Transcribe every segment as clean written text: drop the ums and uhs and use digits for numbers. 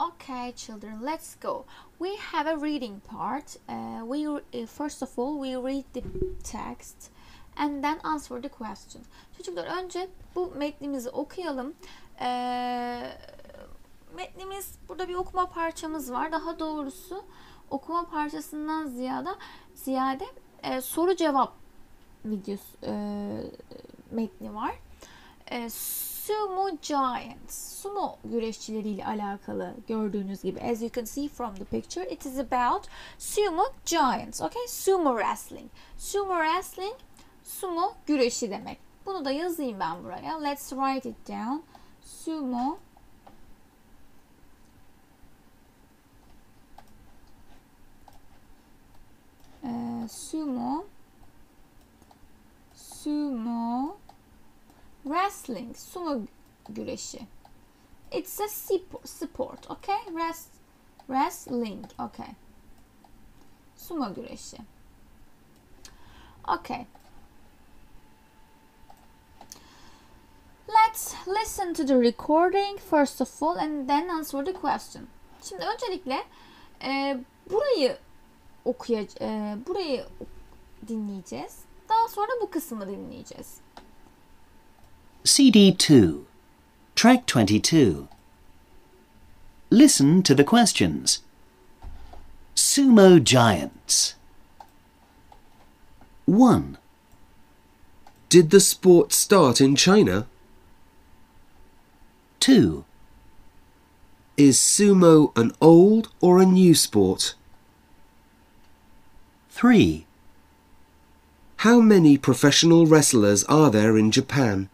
Okay, children, let's go. We have a reading part. First of all, we read the text and then answer the question. Çocuklar, önce bu metnimizi okuyalım. Metnimiz, burada bir okuma parçamız var. Daha doğrusu okuma parçasından ziyade soru cevap videosu metni var. Sumo Giants, sumo güreşçileriyle alakalı, gördüğünüz gibi. As you can see from the picture, it is about sumo giants. Okay, sumo wrestling. Sumo wrestling, sumo güreşi demek. Bunu da yazayım ben buraya. Let's write it down. Sumo wrestling, sumo güreşi. It's a sport, okay? Wrestling, okay. Sumo güreşi. Okay. Let's listen to the recording first of all and then answer the question. Şimdi öncelikle burayı dinleyeceğiz. Daha sonra bu kısmı dinleyeceğiz. CD2, Track 22. Listen to the questions. Sumo Giants. 1. Did the sport start in China? 2. Is sumo an old or a new sport? 3. How many professional wrestlers are there in Japan?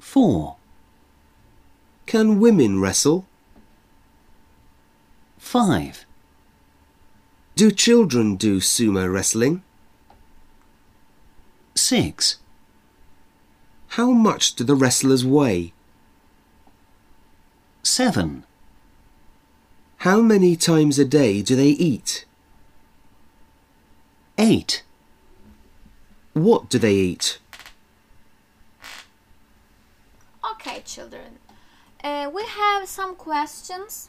4. Can women wrestle? 5. Do children do sumo wrestling? 6. How much do the wrestlers weigh? 7. How many times a day do they eat? 8. What do they eat? Okay, children. We have some questions.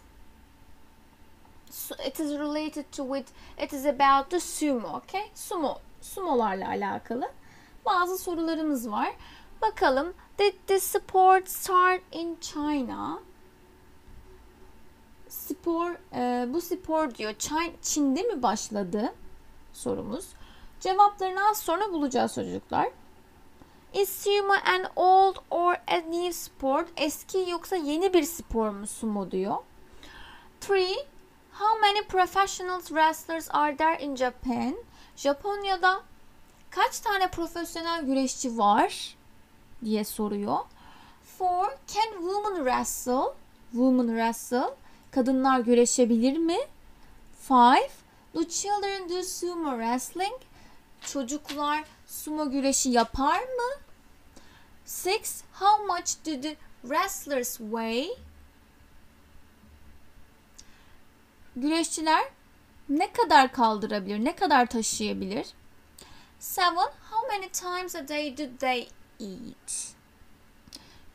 So it is related to it. It is about the sumo, okay? Sumolarla alakalı bazı sorularımız var. Bakalım. Did the sport start in China? Bu spor diyor. Çin'de mi başladı? Sorumuz. Cevaplarını az sonra bulacağız çocuklar. Is sumo an old or a new sport? Eski yoksa yeni bir spor mu sumo diyor. 3. How many professional wrestlers are there in Japan? Japonya'da kaç tane profesyonel güreşçi var diye soruyor. 4. Can women wrestle? Women wrestle. Kadınlar güreşebilir mi? 5. Do children do sumo wrestling? Çocuklar sumo güreşi yapar mı? 6. How much do the wrestlers weigh? Güreşçiler ne kadar kaldırabilir, ne kadar taşıyabilir? 7. How many times a day do they eat?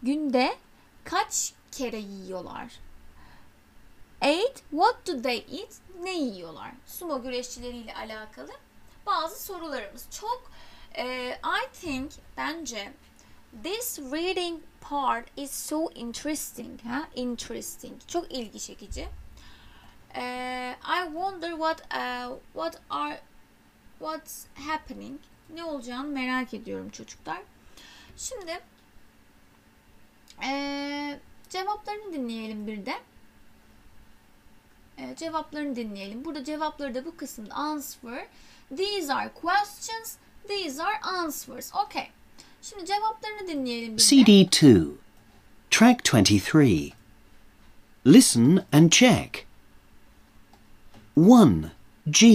Günde kaç kere yiyorlar? 8. What do they eat? Ne yiyorlar? Sumo güreşçileriyle alakalı bazı sorularımız. Bence this reading part is so interesting. Interesting. Çok ilgi çekici. I wonder what's happening. Ne olacağını merak ediyorum çocuklar. Şimdi cevaplarını dinleyelim bir de. Cevaplarını dinleyelim. Burada cevapları da bu kısımda answer. These are questions. These are answers. Okay. Şimdi cevaplarını dinleyelim bir de. CD2, Track 23. Listen and check. 1. G.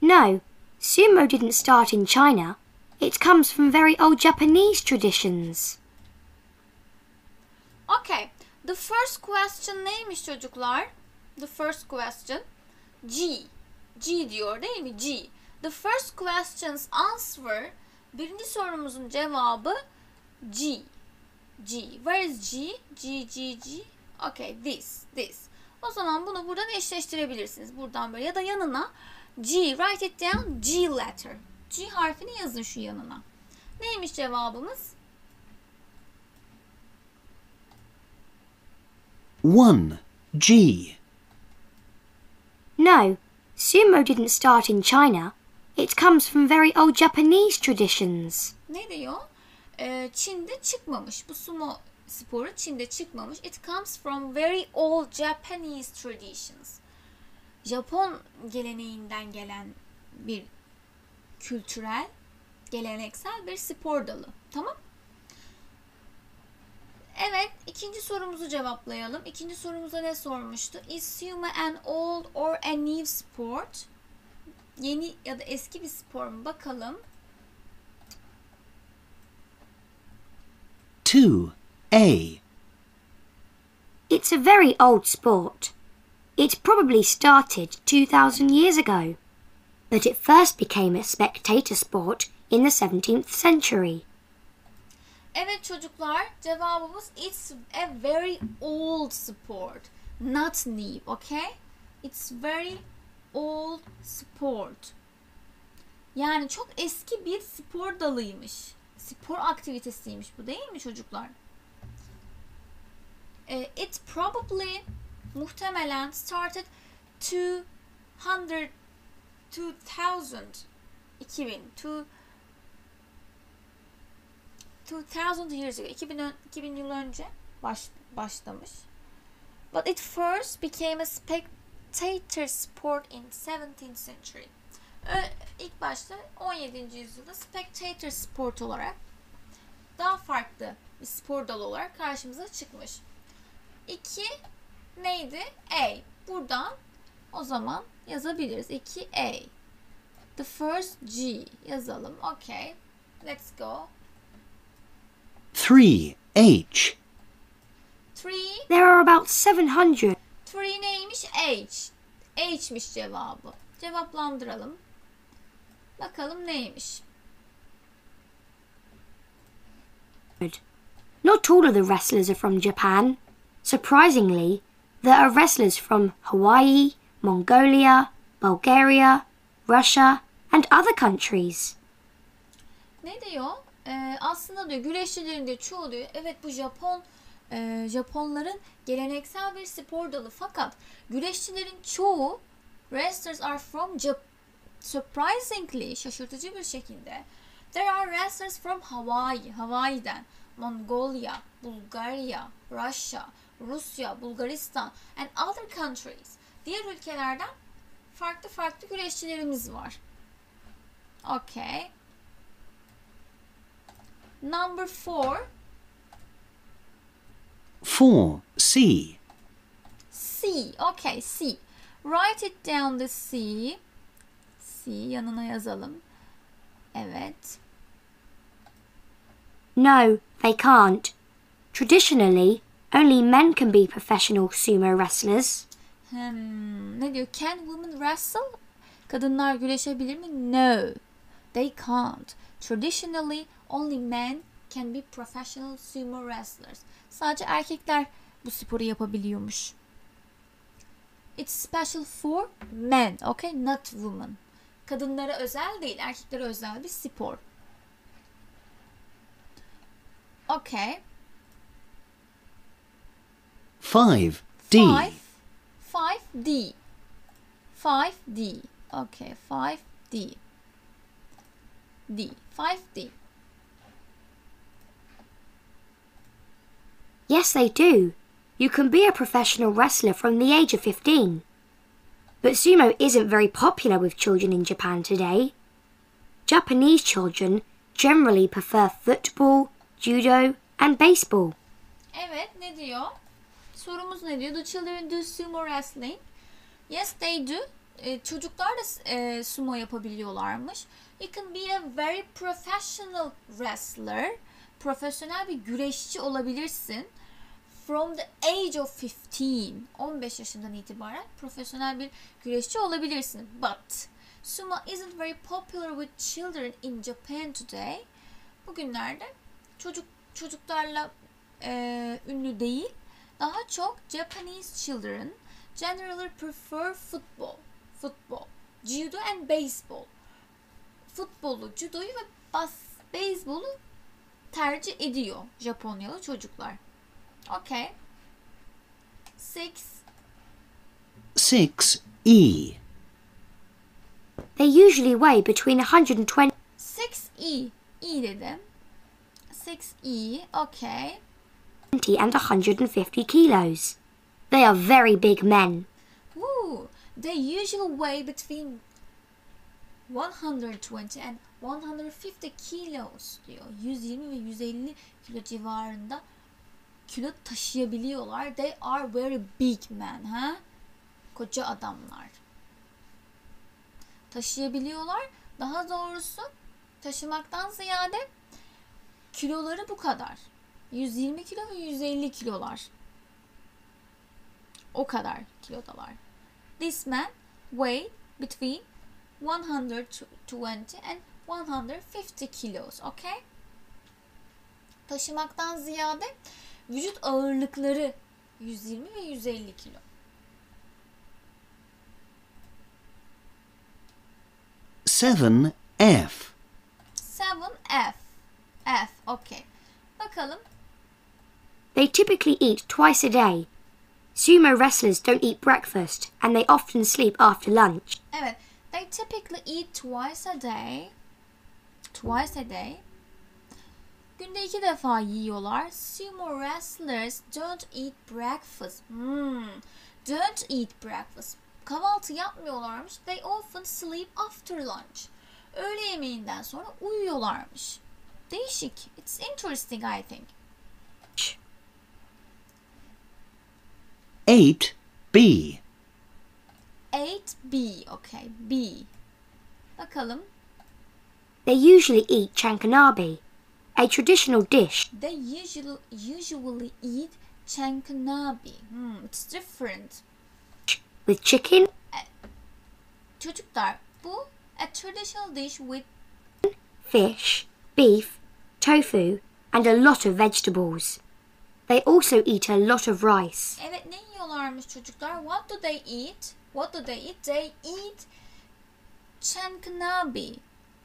No, sumo didn't start in China. It comes from very old Japanese traditions. Okay. The first question neymiş çocuklar? The first question. G. G diyor değil mi? G. The first question's answer. Birinci sorumuzun cevabı G. G. Where is G? G. Okay, this. O zaman bunu buradan eşleştirebilirsiniz. Buradan böyle ya da yanına G. Write it down. G letter. G harfini yazın şu yanına. Neymiş cevabımız? 1. G. No, sumo didn't start in China. It comes from very old Japanese traditions. Ne diyor? Çin'de çıkmamış. Bu sumo sporu Çin'de çıkmamış. It comes from very old Japanese traditions. Japon geleneğinden gelen bir kültürel, geleneksel bir spor dalı. Tamam? Evet, ikinci sorumuzu cevaplayalım. İkinci sorumuza ne sormuştu? Is sumo an old or a new sport? Yeni ya da eski bir spor mu? Bakalım. 2. A. It's a very old sport. It probably started 2,000 years ago, but it first became a spectator sport in the 17th century. Evet çocuklar, cevabımız it's a very old sport, not new, okay? It's very old sport. Yani çok eski bir spor dalıymış. Spor aktivitesiymiş bu, değil mi çocuklar? It probably, muhtemelen started 2000 years ago. 2000 yıl önce başlamış. But it first became a spectator sport in 17th century. İlk başta 17. yüzyılda spectator sport olarak daha farklı bir spor dalı olarak karşımıza çıkmış. 2 neydi? A. Buradan o zaman yazabiliriz. 2A. The first G yazalım. Okay. Let's go. 3. H. 3. There are about 700. 3 neymiş? H. H'miş cevabı. Cevaplandıralım. Bakalım neymiş? Not all of the wrestlers are from Japan. Surprisingly, there are wrestlers from Hawaii, Mongolia, Bulgaria, Russia, and other countries. Ne diyor? Aslında diyor güreşçilerin de çoğu diyor. Evet bu Japonların geleneksel bir spor dalı. Fakat güreşçilerin çoğu wrestlers are from surprisingly, şaşırtıcı bir şekilde. There are wrestlers from Hawaii, Hawaii'den, Mongolia, Bulgaria, Rusya, Bulgaristan and other countries. Diğer ülkelerden farklı güreşçilerimiz var. Okay. Number 4. 4. C. C. Okay, C. Write it down the C. C yanına yazalım. Evet. No, they can't. Traditionally, only men can be professional sumo wrestlers. Ne diyor? Can women wrestle? Kadınlar güreşebilir mi? No, they can't. Traditionally, only men can be professional sumo wrestlers. Sadece erkekler bu sporu yapabiliyormuş. It's special for men, okay? Not women. Kadınlara özel değil, erkeklere özel bir spor. Okay. 5. D. 5D. 5D. Okay, 5D. 5D. Yes, they do. You can be a professional wrestler from the age of 15. But sumo isn't very popular with children in Japan today. Japanese children generally prefer football, judo, and baseball. Evet, ne diyor? Sorumuz ne diyor? Do children do sumo wrestling? Yes, they do. Çocuklar da sumo yapabiliyorlarmış. You can be a very professional wrestler. Profesyonel bir güreşçi olabilirsin. From the age of 15. 15 yaşından itibaren profesyonel bir güreşçi olabilirsin. But sumo isn't very popular with children in Japan today. Bugünlerde çocuklarla ünlü değil. Daha çok Japanese children generally prefer football, judo and baseball. Futbolu, judoyu ve beyzbolu tercih ediyor Japonyalı çocuklar. Okay. 6E. They usually weigh between 120 6E. E dedim. 6E. Okay. and 150 kilos. They are very big men. Woo. They usually weigh between 120 and 150 kilos diyor. 120 ve 150 kilo civarında kilo taşıyabiliyorlar. They are very big men. Ha? Koca adamlar. Taşıyabiliyorlar. Daha doğrusu taşımaktan ziyade kiloları bu kadar. 120 kilo ve 150 kilolar. O kadar kilodalar. This man weighed between 120 and 150 kilos. Okay? Taşımaktan ziyade vücut ağırlıkları 120 ve 150 kilo. 7F. 7F. F. Okay. Bakalım. They typically eat twice a day. Sumo wrestlers don't eat breakfast and they often sleep after lunch. Evet. They typically eat twice a day. Twice a day. Günde 2 defa yiyorlar. Sumo wrestlers don't eat breakfast. Don't eat breakfast. Kahvaltı yapmıyorlarmış. They often sleep after lunch. Öğle yemeğinden sonra uyuyorlarmış. Değişik. It's interesting, I think. 8B. 8B. Okay. B. Bakalım. They usually eat chankanabe, a traditional dish They usually eat chankanabe. It's different. with chicken, Çocuklar, bu a traditional dish with fish, beef, tofu, and a lot of vegetables. They also eat a lot of rice. evet ne yiyorlarmış çocuklar? What do they eat? What do they eat? They eat chankanabe.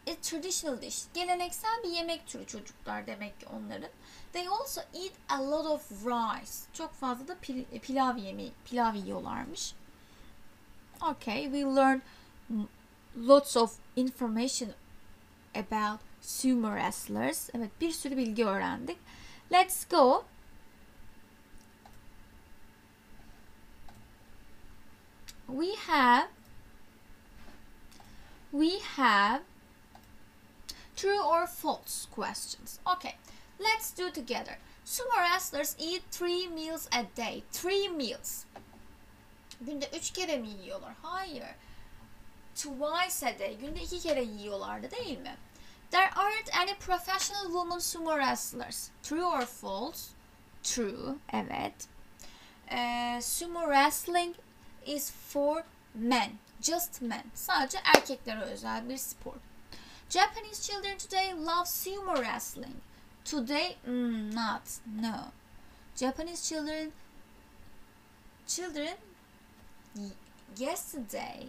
It's traditional dish. Geleneksel bir yemek türü çocuklar demek ki onların. They also eat a lot of rice. Çok fazla da pilav yiyorlarmış. Okay, we learn lots of information about sumo wrestlers. Evet, bir sürü bilgi öğrendik. Let's go. We have true or false questions. Okay, let's do together. Sumo wrestlers eat 3 meals a day. 3 meals. Günde 3 kere mi yiyorlar? Hayır. Twice a day. Günde 2 kere yiyorlardı değil mi? There aren't any professional women sumo wrestlers. True or false? True. Evet. Sumo wrestling is for men. Just men. Sadece erkeklere özel bir spor. Japanese children today love sumo wrestling. Today, not. No. Japanese children yesterday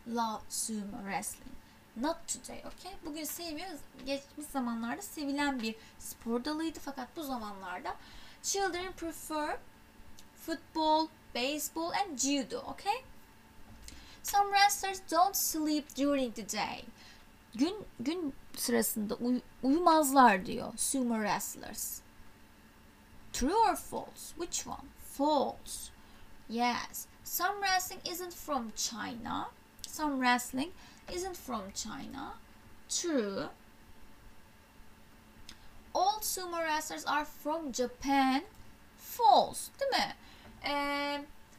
love sumo wrestling. Not today, okay? Bugün sevmiyoruz. Geçmiş zamanlarda sevilen bir spor dalıydı fakat bu zamanlarda children prefer football, baseball and judo, okay? Some wrestlers don't sleep during the day. Gün sırasında uyumazlar diyor sumo wrestlers. True or false? Which one? False. Yes. Some wrestling isn't from China. Some wrestling isn't from China. True. All sumo wrestlers are from Japan. False. Değil mi?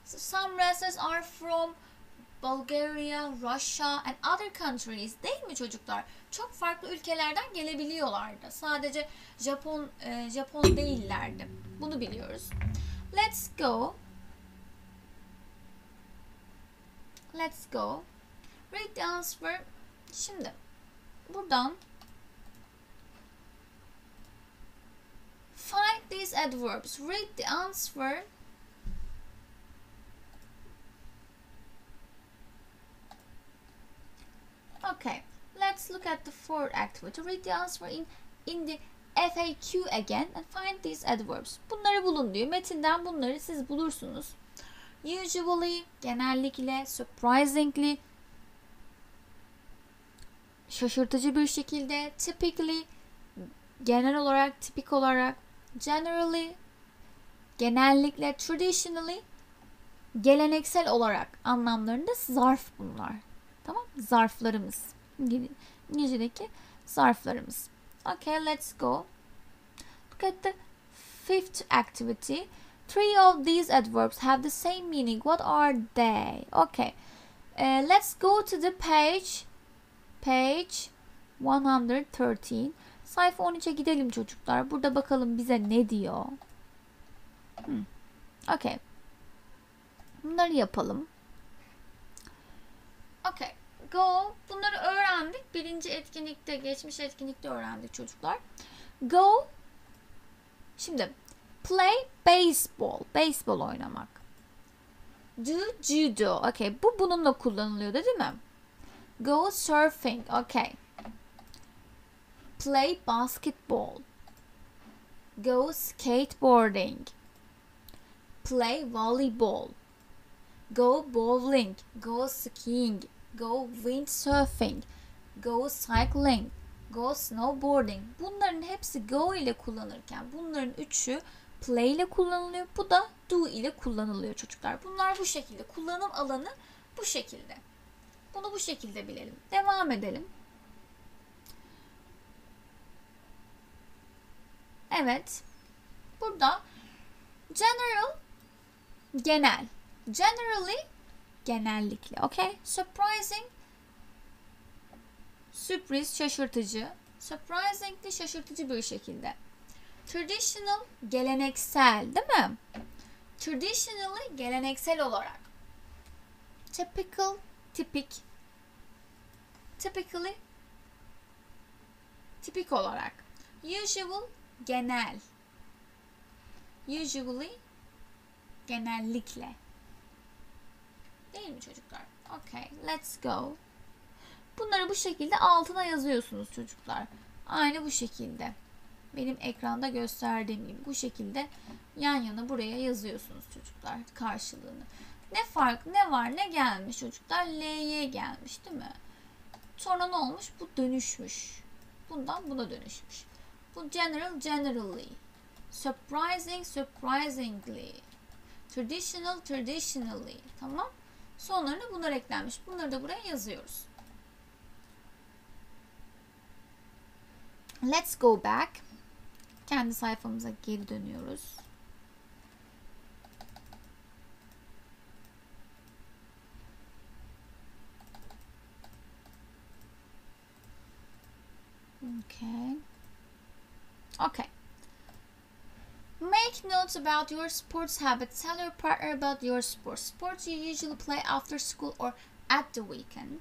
Some wrestlers are from Bulgaria, Russia and other countries. Değil mi çocuklar? Çok farklı ülkelerden gelebiliyorlardı. Sadece Japon değillerdi. Bunu biliyoruz. Let's go. Let's go. Read the answer. Şimdi buradan find these adverbs. Read the answer. Okay, let's look at the fourth activity. Read the answer in the FAQ again and find these adverbs. Bunları bulun diyor. Metinden bunları siz bulursunuz. Usually, genellikle, surprisingly, şaşırtıcı bir şekilde, typically, genel olarak, tipik olarak, generally, genellikle, traditionally, geleneksel olarak anlamlarında zarf bunlar. Tamam? Zarflarımız. İngilizce'deki zarflarımız. Okay, let's go. Look at the fifth activity. Three of these adverbs have the same meaning. What are they? Okay. Let's go to the page 113. Sayfa 13'e gidelim çocuklar. Burada bakalım bize ne diyor. Okay. Bunları yapalım. Okay. Go. Bunları öğrendik. Birinci etkinlikte, geçmiş etkinlikte öğrendik çocuklar. Go. Şimdi play baseball. Baseball oynamak. Do judo. Okay. Bu bununla kullanılıyor değil mi? Go surfing. Okay. Play basketball. Go skateboarding. Play volleyball. Go bowling. Go skiing. Go windsurfing. Go cycling. Go snowboarding. Bunların hepsi go ile kullanırken bunların üçü play ile kullanılıyor. Bu da do ile kullanılıyor çocuklar. Bunlar bu şekilde. Kullanım alanı bu şekilde. Bunu bu şekilde bilelim. Devam edelim. Evet. Burada general, genel. Generally, genellikle. Okay. Surprising, sürpriz, şaşırtıcı. Surprisingly, şaşırtıcı bir şekilde. Traditional, geleneksel, değil mi? Traditionally, geleneksel olarak. Typical, tipik. Typically, tipik olarak. Usual, genel. Usually, genellikle. Değil mi çocuklar? Okay, let's go. Bunları bu şekilde altına yazıyorsunuz çocuklar. Aynı bu şekilde. Benim ekranda gösterdiğim gibi bu şekilde yan yana buraya yazıyorsunuz çocuklar karşılığını. Ne fark, ne var, ne gelmiş çocuklar? L'ye gelmiş değil mi? Sonra ne olmuş? Bu dönüşmüş. Bundan buna dönüşmüş. Bu general, generally. Surprising, surprisingly. Traditional, traditionally. Tamam. Sonlarına bunlar eklenmiş. Bunları da buraya yazıyoruz. Let's go back. Kendi sayfamıza geri dönüyoruz. Okay. Okay. Make notes about your sports habits. Tell your partner about your sports. Sports you usually play after school or at the weekend.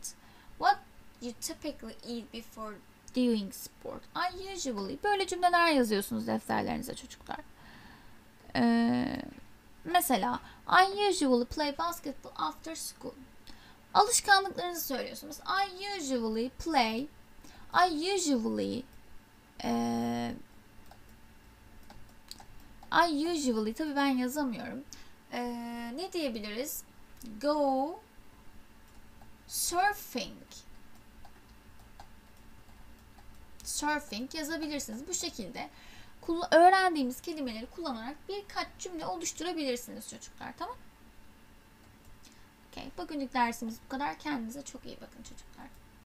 What you typically eat before doing sport. I usually. Böyle cümleler yazıyorsunuz defterlerinize çocuklar. Mesela I usually play basketball after school. Alışkanlıklarınızı söylüyorsunuz. I usually play. I usually tabii ben yazamıyorum. Ne diyebiliriz? Go surfing. Surfing yazabilirsiniz. Bu şekilde öğrendiğimiz kelimeleri kullanarak birkaç cümle oluşturabilirsiniz çocuklar. Tamam? Okay. Bugünlük dersimiz bu kadar. Kendinize çok iyi bakın çocuklar.